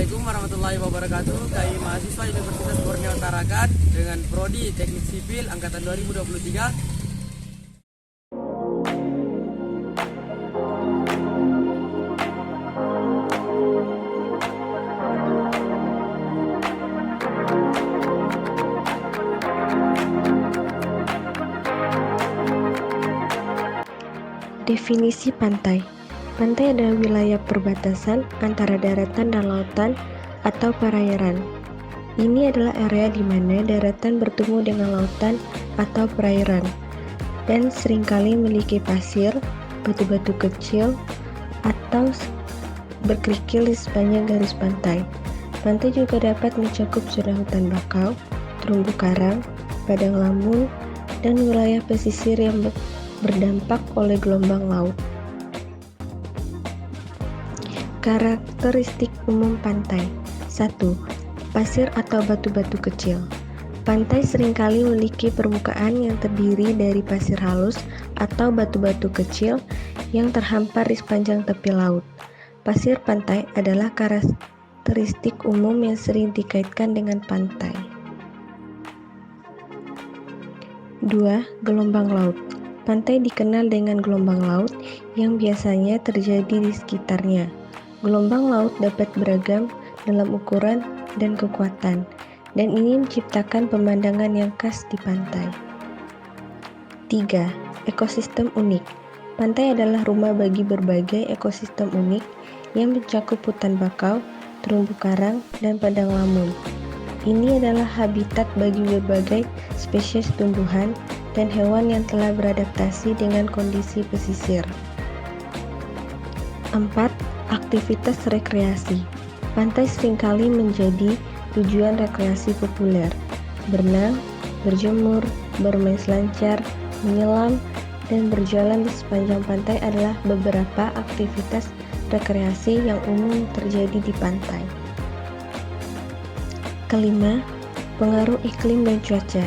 Assalamualaikum warahmatullahi wabarakatuh. Kami mahasiswa Universitas Borneo Tarakan dengan Prodi Teknik Sipil Angkatan 2023. Definisi pantai. Pantai adalah wilayah perbatasan antara daratan dan lautan atau perairan. Ini adalah area di mana daratan bertemu dengan lautan atau perairan dan seringkali memiliki pasir, batu-batu kecil, atau berkerikil di sepanjang garis pantai. Pantai juga dapat mencakup zona hutan bakau, terumbu karang, padang lamun, dan wilayah pesisir yang berdampak oleh gelombang laut. Karakteristik umum pantai. 1. Pasir atau batu-batu kecil. Pantai seringkali memiliki permukaan yang terdiri dari pasir halus atau batu-batu kecil yang terhampar di sepanjang tepi laut. Pasir pantai adalah karakteristik umum yang sering dikaitkan dengan pantai. 2. Gelombang laut. Pantai dikenal dengan gelombang laut yang biasanya terjadi di sekitarnya. Gelombang laut dapat beragam dalam ukuran dan kekuatan, dan ini menciptakan pemandangan yang khas di pantai. 3. Ekosistem unik. Pantai adalah rumah bagi berbagai ekosistem unik yang mencakup hutan bakau, terumbu karang, dan padang lamun. Ini adalah habitat bagi berbagai spesies tumbuhan dan hewan yang telah beradaptasi dengan kondisi pesisir. 4. Aktivitas rekreasi. Pantai seringkali menjadi tujuan rekreasi populer. Berenang, berjemur, bermain selancar, menyelam, dan berjalan di sepanjang pantai adalah beberapa aktivitas rekreasi yang umum terjadi di pantai. 5. Pengaruh iklim dan cuaca.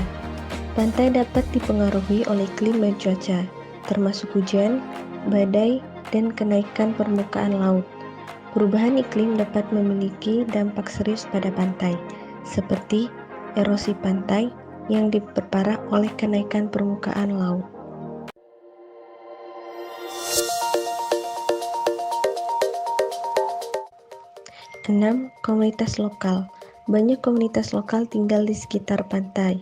Pantai dapat dipengaruhi oleh iklim dan cuaca, termasuk hujan, badai, dan kenaikan permukaan laut. Perubahan iklim dapat memiliki dampak serius pada pantai, seperti erosi pantai yang diperparah oleh kenaikan permukaan laut. 6. Komunitas lokal. Banyak komunitas lokal tinggal di sekitar pantai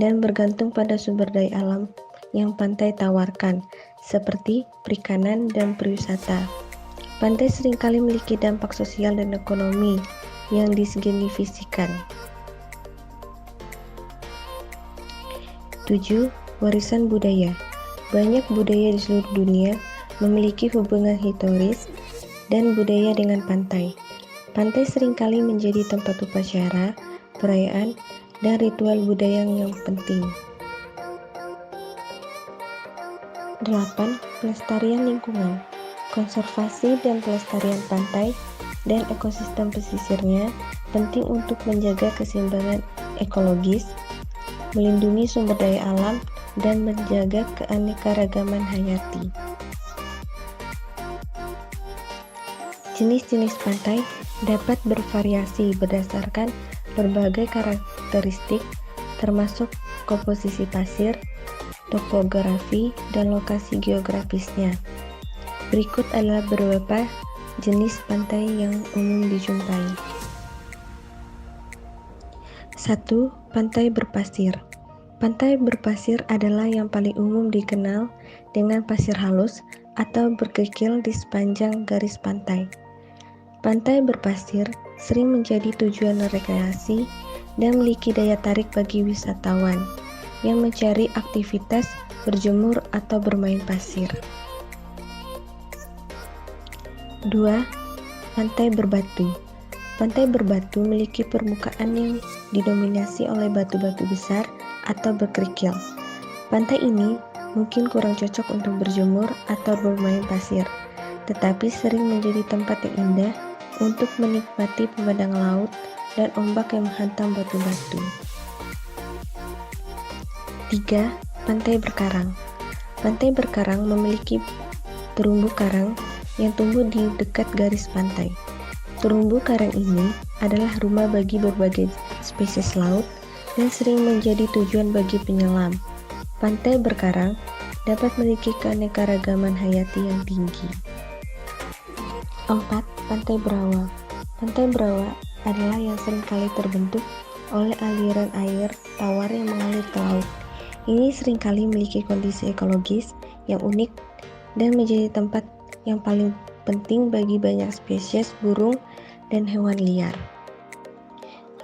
dan bergantung pada sumber daya alam yang pantai tawarkan, seperti perikanan dan pariwisata. Pantai seringkali memiliki dampak sosial dan ekonomi yang disignifikan. 7. Warisan budaya. Banyak budaya di seluruh dunia memiliki hubungan historis dan budaya dengan pantai. Pantai seringkali menjadi tempat upacara, perayaan, dan ritual budaya yang penting. 8. Pelestarian lingkungan. Konservasi dan pelestarian pantai dan ekosistem pesisirnya penting untuk menjaga keseimbangan ekologis, melindungi sumber daya alam, dan menjaga keanekaragaman hayati. Jenis-jenis pantai dapat bervariasi berdasarkan berbagai karakteristik, termasuk komposisi pasir, topografi, dan lokasi geografisnya. Berikut adalah beberapa jenis pantai yang umum dijumpai. 1. Pantai berpasir. Pantai berpasir adalah yang paling umum dikenal dengan pasir halus atau berkerikil di sepanjang garis pantai. Pantai berpasir sering menjadi tujuan rekreasi dan memiliki daya tarik bagi wisatawan yang mencari aktivitas berjemur atau bermain pasir. 2. Pantai berbatu. Pantai berbatu memiliki permukaan yang didominasi oleh batu-batu besar atau berkerikil. Pantai ini mungkin kurang cocok untuk berjemur atau bermain pasir, tetapi sering menjadi tempat yang indah untuk menikmati pemandangan laut dan ombak yang menghantam batu-batu. 3. Pantai berkarang. Pantai berkarang memiliki terumbu karang yang tumbuh di dekat garis pantai. Terumbu karang ini adalah rumah bagi berbagai spesies laut dan sering menjadi tujuan bagi penyelam. Pantai berkarang dapat memiliki keanekaragaman hayati yang tinggi. 4. Pantai berawak. Pantai berawak adalah yang seringkali terbentuk oleh aliran air tawar yang mengalir ke laut. Ini seringkali memiliki kondisi ekologis yang unik dan menjadi tempat yang paling penting bagi banyak spesies burung dan hewan liar.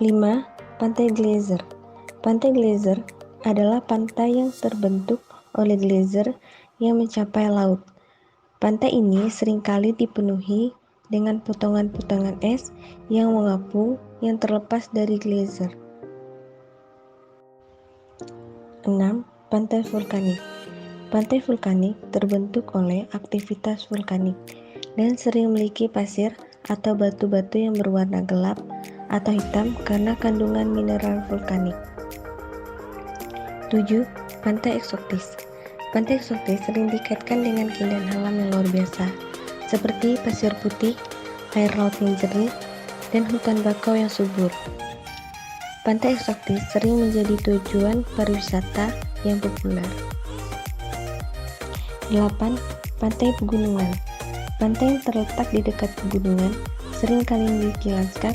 5. Pantai geyser. Pantai geyser adalah pantai yang terbentuk oleh geyser yang mencapai laut. Pantai ini seringkali dipenuhi dengan potongan-potongan es yang mengapung yang terlepas dari geyser. 6. Pantai vulkanik. Pantai vulkanik terbentuk oleh aktivitas vulkanik dan sering memiliki pasir atau batu-batu yang berwarna gelap atau hitam karena kandungan mineral vulkanik. 7. Pantai eksotis. Pantai eksotis sering dikaitkan dengan keindahan alam yang luar biasa, seperti pasir putih, air laut yang jernih, dan hutan bakau yang subur. Pantai eksotis sering menjadi tujuan pariwisata yang populer. 8. Pantai pegunungan. Pantai yang terletak di dekat pegunungan seringkali memiliki lanskap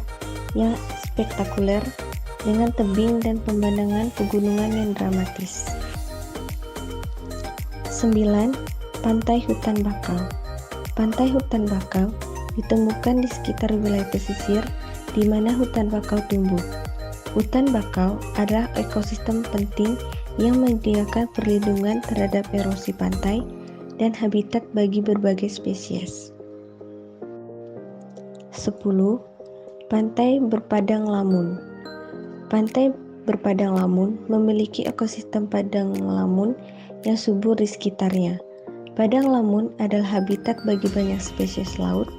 yang spektakuler dengan tebing dan pemandangan pegunungan yang dramatis. 9. Pantai hutan bakau. Pantai hutan bakau ditemukan di sekitar wilayah pesisir di mana hutan bakau tumbuh. Hutan bakau adalah ekosistem penting yang menyediakan perlindungan terhadap erosi pantai dan habitat bagi berbagai spesies. 10. Pantai berpadang lamun. Pantai berpadang lamun memiliki ekosistem padang lamun yang subur di sekitarnya. Padang lamun adalah habitat bagi banyak spesies laut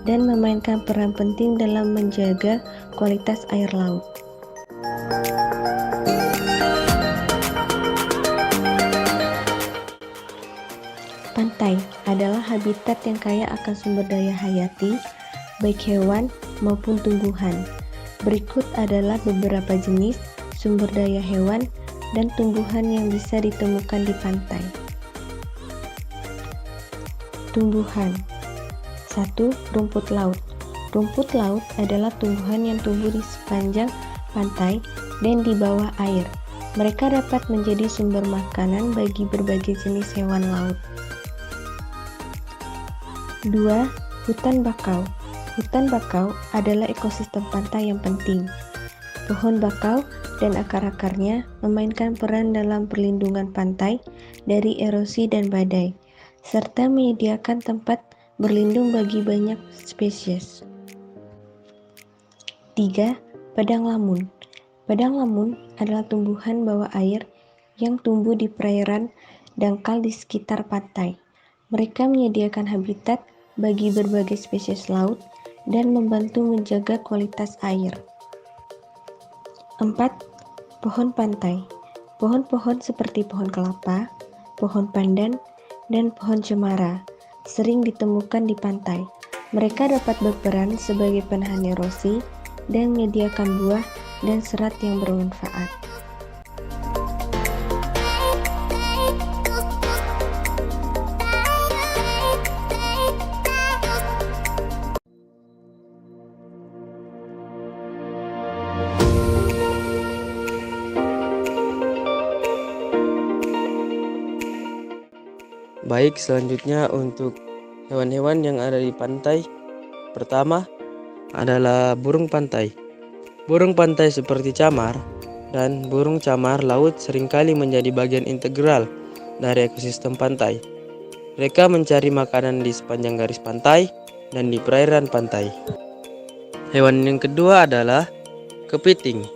dan memainkan peran penting dalam menjaga kualitas air laut. Pantai adalah habitat yang kaya akan sumber daya hayati, baik hewan maupun tumbuhan. Berikut adalah beberapa jenis sumber daya hewan dan tumbuhan yang bisa ditemukan di pantai. Tumbuhan. 1. Rumput laut. Rumput laut adalah tumbuhan yang tumbuh di sepanjang pantai dan di bawah air. Mereka dapat menjadi sumber makanan bagi berbagai jenis hewan laut. 2. Hutan bakau. Hutan bakau adalah ekosistem pantai yang penting. Pohon bakau dan akar-akarnya memainkan peran dalam perlindungan pantai dari erosi dan badai, serta menyediakan tempat berlindung bagi banyak spesies. 3. Padang lamun. Padang lamun adalah tumbuhan bawah air yang tumbuh di perairan dangkal di sekitar pantai. Mereka menyediakan habitat bagi berbagai spesies laut dan membantu menjaga kualitas air. 4. Pohon pantai. Pohon-pohon seperti pohon kelapa, pohon pandan, dan pohon cemara sering ditemukan di pantai. Mereka dapat berperan sebagai penahan erosi dan menyediakan buah dan serat yang bermanfaat. Baik, selanjutnya untuk hewan-hewan yang ada di pantai. Pertama adalah burung pantai. Burung pantai seperti camar dan burung camar laut seringkali menjadi bagian integral dari ekosistem pantai. Mereka mencari makanan di sepanjang garis pantai dan di perairan pantai. Hewan yang kedua adalah kepiting.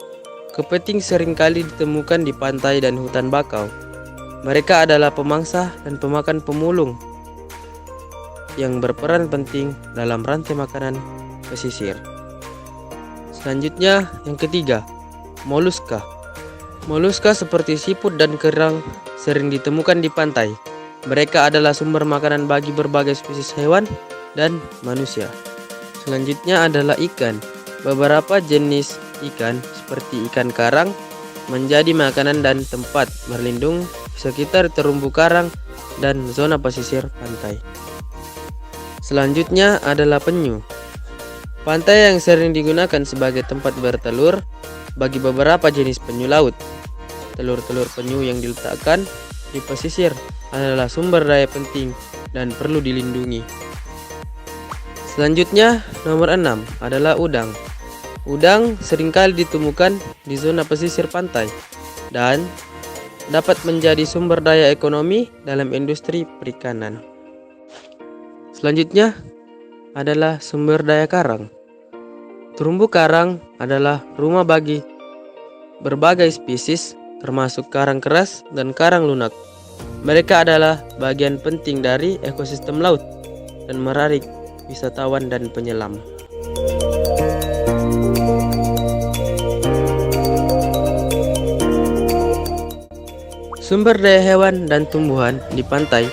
Kepiting seringkali ditemukan di pantai dan hutan bakau. Mereka adalah pemangsa dan pemakan pemulung yang berperan penting dalam rantai makanan pesisir. Selanjutnya, yang ketiga, moluska. Moluska seperti siput dan kerang sering ditemukan di pantai. Mereka adalah sumber makanan bagi berbagai spesies hewan dan manusia. Selanjutnya adalah ikan. Beberapa jenis ikan seperti ikan karang menjadi makanan dan tempat berlindung sekitar terumbu karang dan zona pesisir pantai. Selanjutnya adalah penyu. Pantai yang sering digunakan sebagai tempat bertelur bagi beberapa jenis penyu laut. Telur-telur penyu yang diletakkan di pesisir adalah sumber daya penting dan perlu dilindungi. Selanjutnya, nomor 6 adalah udang. Udang seringkali ditemukan di zona pesisir pantai dan dapat menjadi sumber daya ekonomi dalam industri perikanan. Selanjutnya adalah sumber daya karang. Terumbu karang adalah rumah bagi berbagai spesies termasuk karang keras dan karang lunak. Mereka adalah bagian penting dari ekosistem laut dan menarik wisatawan dan penyelam. Sumber daya hewan dan tumbuhan di pantai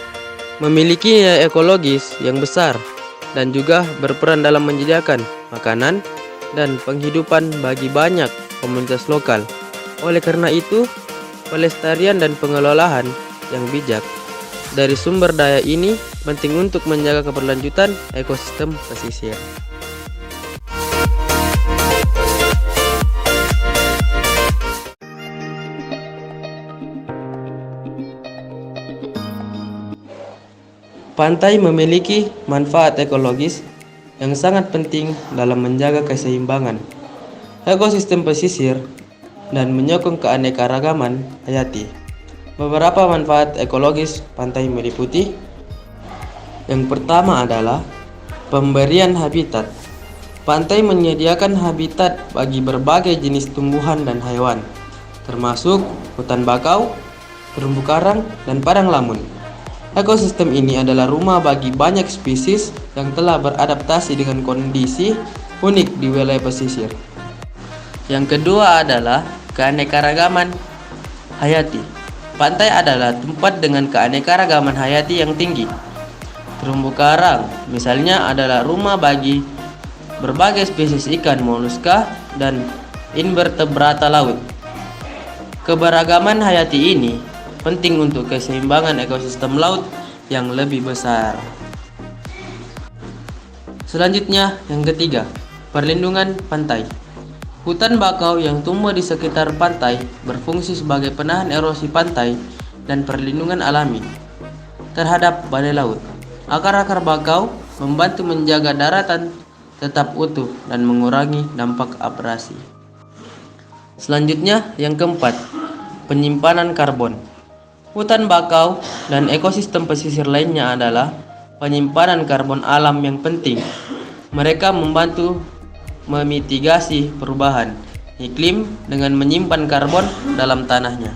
memiliki nilai ekologis yang besar dan juga berperan dalam menyediakan makanan dan penghidupan bagi banyak komunitas lokal. Oleh karena itu, pelestarian dan pengelolaan yang bijak dari sumber daya ini penting untuk menjaga keberlanjutan ekosistem pesisir. Pantai memiliki manfaat ekologis yang sangat penting dalam menjaga keseimbangan ekosistem pesisir dan menyokong keanekaragaman hayati. Beberapa manfaat ekologis pantai meliputi: yang pertama adalah pemberian habitat. Pantai menyediakan habitat bagi berbagai jenis tumbuhan dan hewan, termasuk hutan bakau, terumbu karang, dan padang lamun. Ekosistem ini adalah rumah bagi banyak spesies yang telah beradaptasi dengan kondisi unik di wilayah pesisir. Yang kedua adalah keanekaragaman hayati. Pantai adalah tempat dengan keanekaragaman hayati yang tinggi. Terumbu karang misalnya adalah rumah bagi berbagai spesies ikan moluska dan invertebrata laut. Keberagaman hayati ini penting untuk keseimbangan ekosistem laut yang lebih besar. Selanjutnya, yang ketiga, perlindungan pantai. Hutan bakau yang tumbuh di sekitar pantai berfungsi sebagai penahan erosi pantai dan perlindungan alami terhadap badai laut. Akar-akar bakau membantu menjaga daratan tetap utuh dan mengurangi dampak abrasi. Selanjutnya, yang keempat, penyimpanan karbon. Hutan bakau dan ekosistem pesisir lainnya adalah penyimpanan karbon alam yang penting. Mereka membantu memitigasi perubahan iklim dengan menyimpan karbon dalam tanahnya.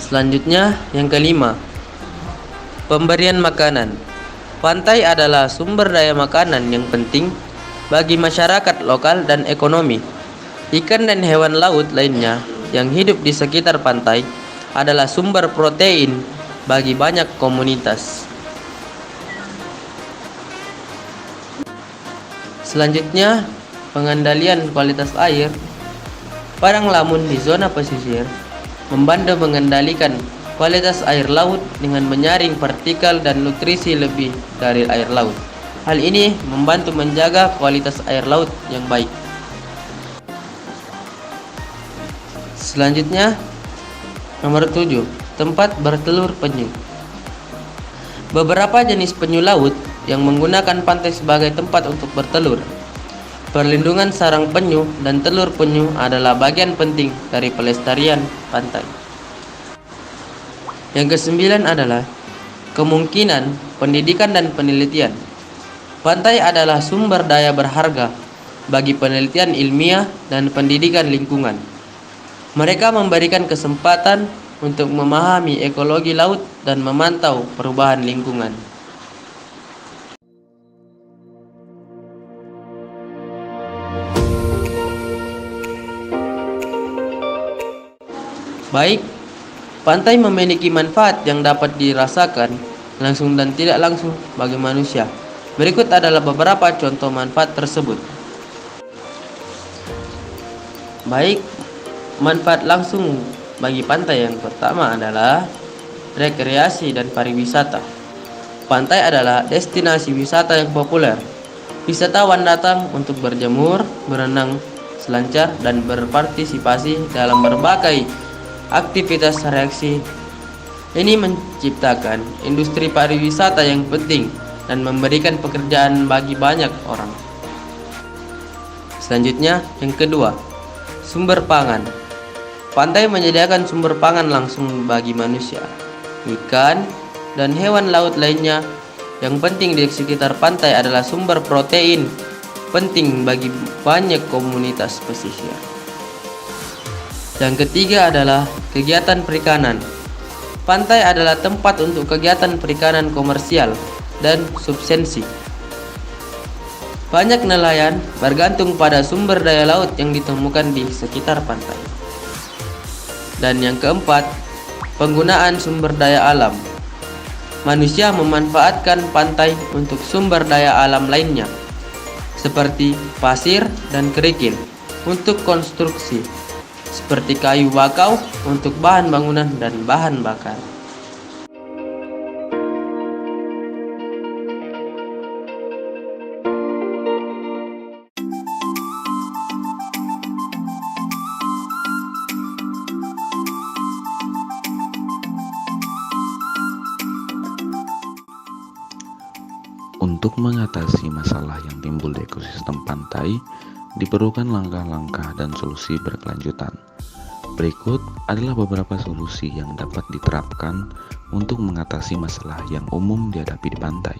Selanjutnya, yang kelima, pemberian makanan. Pantai adalah sumber daya makanan yang penting bagi masyarakat lokal dan ekonomi. Ikan dan hewan laut lainnya yang hidup di sekitar pantai adalah sumber protein bagi banyak komunitas. Selanjutnya, pengendalian kualitas air. Padang lamun di zona pesisir membantu mengendalikan kualitas air laut dengan menyaring partikel dan nutrisi lebih dari air laut. Hal ini membantu menjaga kualitas air laut yang baik. Selanjutnya, nomor 7, tempat bertelur penyu. Beberapa jenis penyu laut yang menggunakan pantai sebagai tempat untuk bertelur. Perlindungan sarang penyu dan telur penyu adalah bagian penting dari pelestarian pantai. Yang kesembilan adalah kemungkinan pendidikan dan penelitian. Pantai adalah sumber daya berharga bagi penelitian ilmiah dan pendidikan lingkungan. Mereka memberikan kesempatan untuk memahami ekologi laut dan memantau perubahan lingkungan. Baik, pantai memiliki manfaat yang dapat dirasakan langsung dan tidak langsung bagi manusia. Berikut adalah beberapa contoh manfaat tersebut. Baik, manfaat langsung bagi pantai yang pertama adalah rekreasi dan pariwisata. Pantai adalah destinasi wisata yang populer. Wisatawan datang untuk berjemur, berenang selancar, dan berpartisipasi dalam berbagai aktivitas reaksi. Ini menciptakan industri pariwisata yang penting dan memberikan pekerjaan bagi banyak orang. Selanjutnya, yang kedua, sumber pangan. Pantai menyediakan sumber pangan langsung bagi manusia, ikan, dan hewan laut lainnya. Yang penting di sekitar pantai adalah sumber protein, penting bagi banyak komunitas pesisir. Yang ketiga adalah kegiatan perikanan. Pantai adalah tempat untuk kegiatan perikanan komersial dan subsensi. Banyak nelayan bergantung pada sumber daya laut yang ditemukan di sekitar pantai. Dan yang keempat, penggunaan sumber daya alam. Manusia memanfaatkan pantai untuk sumber daya alam lainnya, seperti pasir dan kerikil, untuk konstruksi, seperti kayu bakau untuk bahan bangunan dan bahan bakar. Untuk mengatasi masalah yang timbul di ekosistem pantai, diperlukan langkah-langkah dan solusi berkelanjutan. Berikut adalah beberapa solusi yang dapat diterapkan untuk mengatasi masalah yang umum dihadapi di pantai.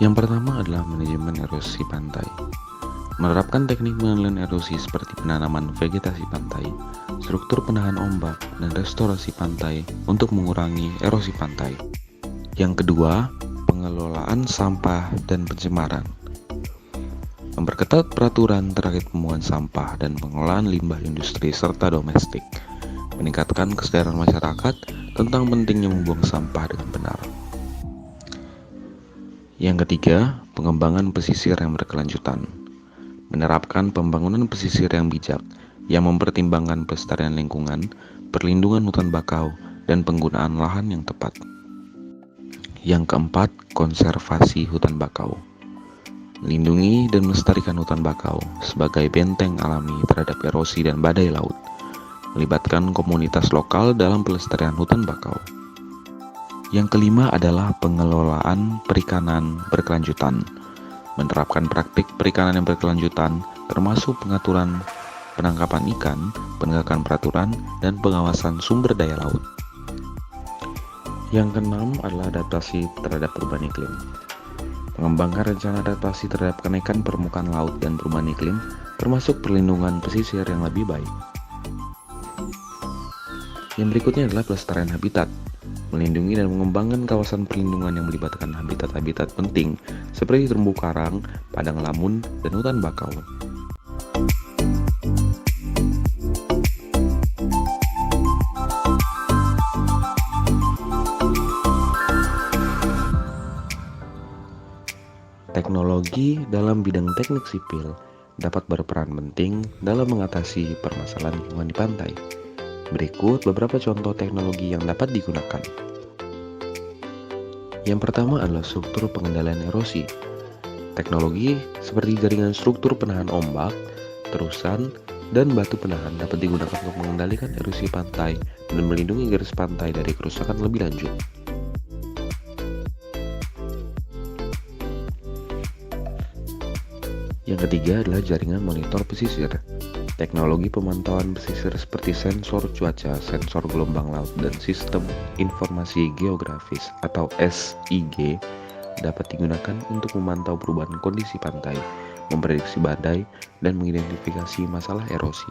Yang pertama adalah manajemen erosi pantai. Menerapkan teknik pengendalian erosi seperti penanaman vegetasi pantai, struktur penahan ombak, dan restorasi pantai untuk mengurangi erosi pantai. Yang kedua, pengelolaan sampah dan pencemaran. Memperketat peraturan terkait pembuangan sampah dan pengelolaan limbah industri serta domestik. Meningkatkan kesadaran masyarakat tentang pentingnya membuang sampah dengan benar. Yang ketiga, pengembangan pesisir yang berkelanjutan. Menerapkan pembangunan pesisir yang bijak yang mempertimbangkan pelestarian lingkungan, perlindungan hutan bakau, dan penggunaan lahan yang tepat. Yang keempat, konservasi hutan bakau. Melindungi dan melestarikan hutan bakau sebagai benteng alami terhadap erosi dan badai laut. Melibatkan komunitas lokal dalam pelestarian hutan bakau. Yang kelima adalah pengelolaan perikanan berkelanjutan. Menerapkan praktik perikanan yang berkelanjutan termasuk pengaturan penangkapan ikan, penegakan peraturan, dan pengawasan sumber daya laut. Yang keenam adalah adaptasi terhadap perubahan iklim. Mengembangkan rencana adaptasi terhadap kenaikan permukaan laut dan perubahan iklim, termasuk perlindungan pesisir yang lebih baik. Yang berikutnya adalah pelestarian habitat. Melindungi dan mengembangkan kawasan perlindungan yang melibatkan habitat-habitat penting seperti terumbu karang, padang lamun, dan hutan bakau. Teknologi dalam bidang teknik sipil dapat berperan penting dalam mengatasi permasalahan lingkungan di pantai. Berikut beberapa contoh teknologi yang dapat digunakan. Yang pertama adalah struktur pengendalian erosi. Teknologi seperti jaringan struktur penahan ombak, terusan, dan batu penahan dapat digunakan untuk mengendalikan erosi pantai dan melindungi garis pantai dari kerusakan lebih lanjut. Yang ketiga adalah jaringan monitor pesisir. Teknologi pemantauan pesisir seperti sensor cuaca, sensor gelombang laut, dan sistem informasi geografis atau SIG dapat digunakan untuk memantau perubahan kondisi pantai, memprediksi badai, dan mengidentifikasi masalah erosi.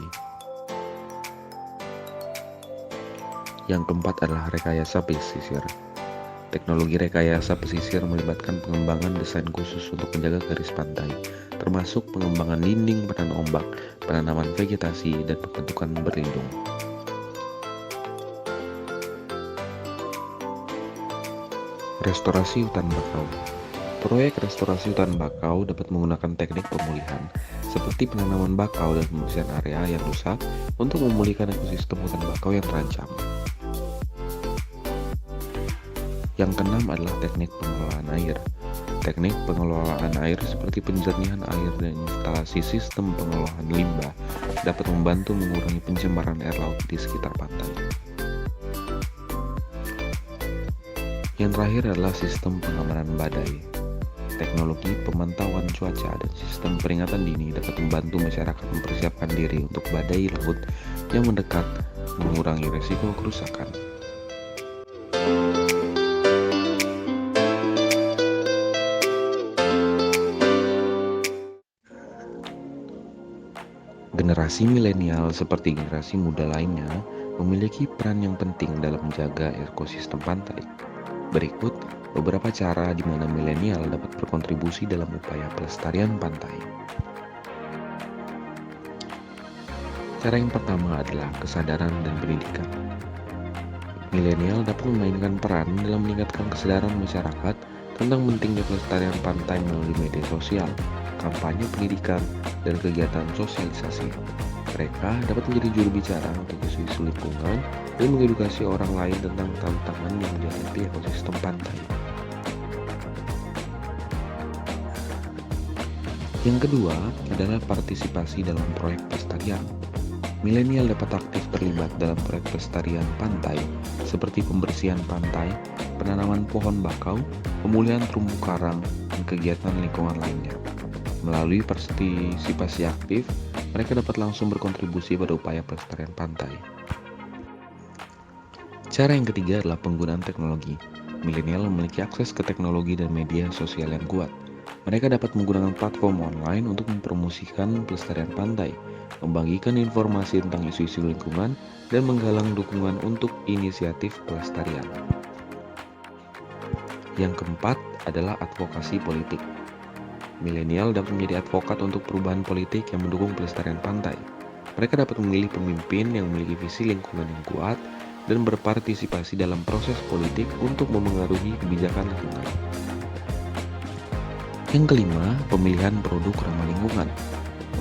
Yang keempat adalah rekayasa pesisir. Teknologi rekayasa pesisir melibatkan pengembangan desain khusus untuk menjaga garis pantai, termasuk pengembangan dinding penahan ombak, penanaman vegetasi, dan pembentukan berlindung. Restorasi hutan bakau. Proyek restorasi hutan bakau dapat menggunakan teknik pemulihan seperti penanaman bakau dan pembersihan area yang rusak untuk memulihkan ekosistem hutan bakau yang terancam. Yang keenam adalah teknik pengelolaan air. Teknik pengelolaan air seperti penjernihan air dan instalasi sistem pengolahan limbah dapat membantu mengurangi pencemaran air laut di sekitar pantai. Yang terakhir adalah sistem pengamanan badai. Teknologi pemantauan cuaca dan sistem peringatan dini dapat membantu masyarakat mempersiapkan diri untuk badai laut yang mendekat, mengurangi risiko kerusakan. Generasi milenial seperti generasi muda lainnya memiliki peran yang penting dalam menjaga ekosistem pantai. Berikut beberapa cara di mana milenial dapat berkontribusi dalam upaya pelestarian pantai. Cara yang pertama adalah kesadaran dan pendidikan. Milenial dapat memainkan peran dalam meningkatkan kesadaran masyarakat tentang pentingnya pelestarian pantai melalui media sosial, kampanye pendidikan, dan kegiatan sosialisasi. Mereka dapat menjadi juru bicara untuk isu-isu lingkungan dan mengedukasi orang lain tentang tantangan yang dihadapi ekosistem pantai. Yang kedua adalah partisipasi dalam proyek pelestarian. Milenial dapat aktif terlibat dalam proyek pelestarian pantai seperti pembersihan pantai, penanaman pohon bakau, pemulihan terumbu karang, dan kegiatan lingkungan lainnya. Melalui partisipasi aktif, mereka dapat langsung berkontribusi pada upaya pelestarian pantai. Cara yang ketiga adalah penggunaan teknologi. Milenial memiliki akses ke teknologi dan media sosial yang kuat. Mereka dapat menggunakan platform online untuk mempromosikan pelestarian pantai, membagikan informasi tentang isu-isu lingkungan, dan menggalang dukungan untuk inisiatif pelestarian. Yang keempat adalah advokasi politik. Milenial dapat menjadi advokat untuk perubahan politik yang mendukung pelestarian pantai. Mereka dapat memilih pemimpin yang memiliki visi lingkungan yang kuat dan berpartisipasi dalam proses politik untuk memengaruhi kebijakan lingkungan. Yang kelima, pemilihan produk ramah lingkungan.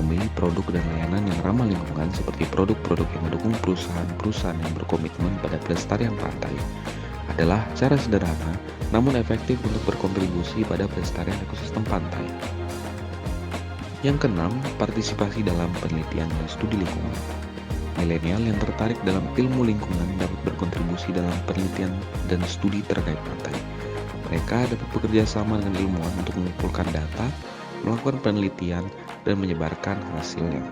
Memilih produk dan layanan yang ramah lingkungan seperti produk-produk yang mendukung perusahaan-perusahaan yang berkomitmen pada pelestarian pantai adalah cara sederhana namun efektif untuk berkontribusi pada pelestarian ekosistem pantai. Yang keenam, partisipasi dalam penelitian dan studi lingkungan. Milenial yang tertarik dalam ilmu lingkungan dapat berkontribusi dalam penelitian dan studi terkait pantai. Mereka dapat bekerja sama dengan ilmuwan untuk mengumpulkan data, melakukan penelitian, dan menyebarkan hasilnya.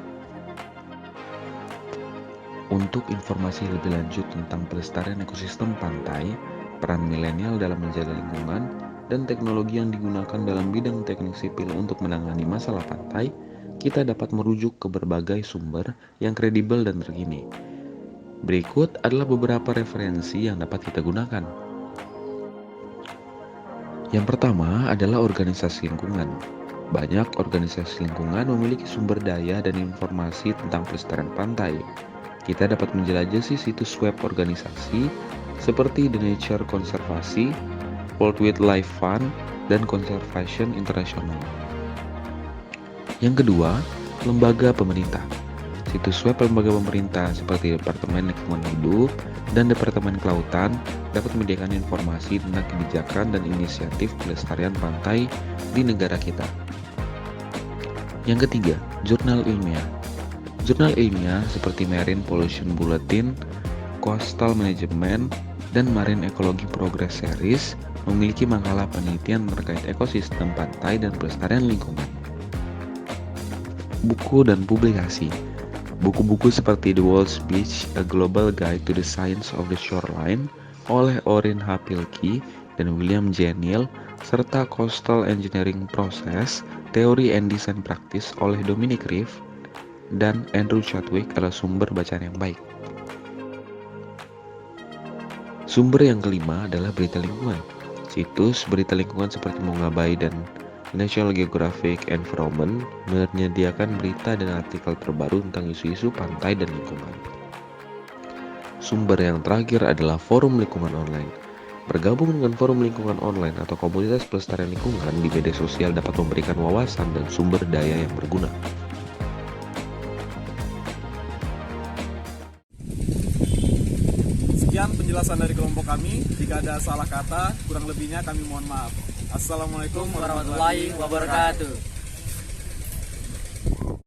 Untuk informasi lebih lanjut tentang pelestarian ekosistem pantai, peran milenial dalam menjaga lingkungan, dan teknologi yang digunakan dalam bidang teknik sipil untuk menangani masalah pantai, kita dapat merujuk ke berbagai sumber yang kredibel dan terkini. Berikut adalah beberapa referensi yang dapat kita gunakan. Yang pertama adalah organisasi lingkungan. Banyak organisasi lingkungan memiliki sumber daya dan informasi tentang pelestarian pantai. Kita dapat menjelajahi situs web organisasi seperti The Nature Conservancy, World Wildlife Fund, dan Conservation International. Yang kedua, lembaga pemerintah. Situs web lembaga pemerintah seperti Departemen Lingkungan Hidup dan Departemen Kelautan dapat menyediakan informasi tentang kebijakan dan inisiatif pelestarian pantai di negara kita. Yang ketiga, jurnal ilmiah. Jurnal ilmiah seperti Marine Pollution Bulletin, Coastal Management, dan Marine Ecology Progress Series memiliki makalah penelitian terkait ekosistem pantai dan pelestarian lingkungan. Buku dan publikasi. Buku-buku seperti The World's Beach, A Global Guide to the Science of the Shoreline oleh Orrin H. Pilkey dan William J. Neal, serta Coastal Engineering Process, Theory and Design Practice oleh Dominic Reeve dan Andrew Chadwick adalah sumber bacaan yang baik. Sumber yang kelima adalah berita lingkungan. Situs berita lingkungan seperti Mongabay dan National Geographic Environment menyediakan berita dan artikel terbaru tentang isu-isu pantai dan lingkungan. Sumber yang terakhir adalah forum lingkungan online. Bergabung dengan forum lingkungan online atau komunitas pelestarian lingkungan di media sosial dapat memberikan wawasan dan sumber daya yang berguna. Sekian penjelasan dari kelompok kami. Jika ada salah kata, kurang lebihnya kami mohon maaf. Assalamualaikum warahmatullahi wabarakatuh.